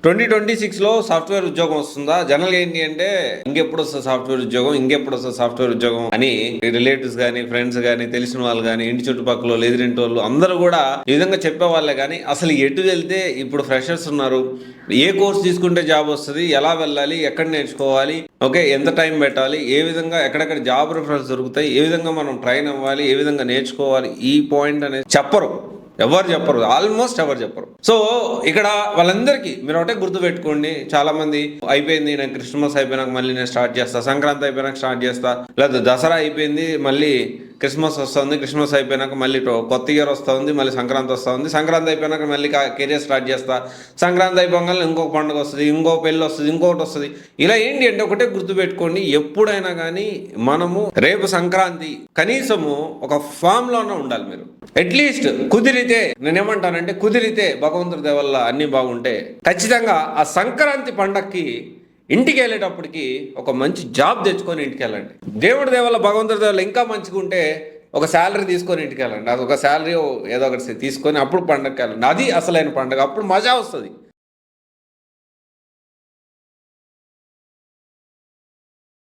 2026లో software ఉద్యోగం వస్తుందా? జనరల్గా ఏంటి అంటే ఇంకెప్పుడు వస్తుంది సాఫ్ట్వేర్ ఉద్యోగం అని రిలేటివ్స్ కానీ, ఫ్రెండ్స్ కానీ, తెలిసిన వాళ్ళు కానీ, ఇంటి చుట్టుపక్కల ఎదిరింటి వాళ్ళు అందరూ కూడా ఈ విధంగా చెప్పేవాళ్ళే. కానీ అసలు ఎటు వెళ్తే ఇప్పుడు ఫ్రెషర్స్ ఉన్నారు, ఏ కోర్స్ తీసుకుంటే జాబ్ వస్తుంది, ఎలా వెళ్ళాలి, ఎక్కడ నేర్చుకోవాలి, ఓకే, ఎంత టైం పెట్టాలి, ఏ విధంగా ఎక్కడెక్కడ జాబ్ రిఫరెన్స్ దొరుకుతాయి, ఏ విధంగా మనం ట్రైన్ అవ్వాలి, ఏ విధంగా నేర్చుకోవాలి, ఈ పాయింట్ అనేది ఆల్మోస్ట్ ఎవరు చెప్పరు. సో ఇక్కడ వాళ్ళందరికీ మీరు ఒకటే గుర్తు పెట్టుకోండి. చాలా మంది అయిపోయింది, నేను క్రిస్మస్ అయిపోయినాక మళ్ళీ నేను స్టార్ట్ చేస్తా, సంక్రాంతి అయిపోయినాక స్టార్ట్ చేస్తా, లేదా దసరా అయిపోయింది మళ్ళీ క్రిస్మస్ వస్తుంది, క్రిస్మస్ అయిపోయినాక మళ్ళీ కొత్త ఇయర్ వస్తుంది, మళ్ళీ సంక్రాంతి వస్తుంది, సంక్రాంతి అయిపోయినాక మళ్ళీ కెరీర్ స్టార్ట్ చేస్తా, సంక్రాంతి అయిపోగానే ఇంకొక పండుగ వస్తుంది, ఇంకో పెళ్ళి వస్తుంది, ఇంకొకటి వస్తుంది. ఇలా ఏంటి అంటే ఒకటే గుర్తుపెట్టుకోండి, ఎప్పుడైనా కానీ మనము రేపు సంక్రాంతి కనీసము ఒక ఫామ్లోనే ఉండాలి. మీరు అట్లీస్ట్ కుదిరితే, నేనేమంటానంటే కుదిరితే భగవంతుడి దయ వల్ల అన్నీ బాగుంటే ఖచ్చితంగా ఆ సంక్రాంతి పండగకి ఇంటికి వెళ్ళేటప్పటికి ఒక మంచి జాబ్ తెచ్చుకొని ఇంటికి వెళ్ళండి. దేవుడి దేవల్ల భగవంతుడి దేవల్ల ఇంకా మంచిగా ఉంటే ఒక శాలరీ తీసుకొని ఇంటికి వెళ్ళండి. అది ఒక శాలరీ ఏదో ఒకటి తీసుకొని అప్పుడు పండగకి వెళ్ళండి. అది అసలైన పండుగ, అప్పుడు మజా వస్తుంది.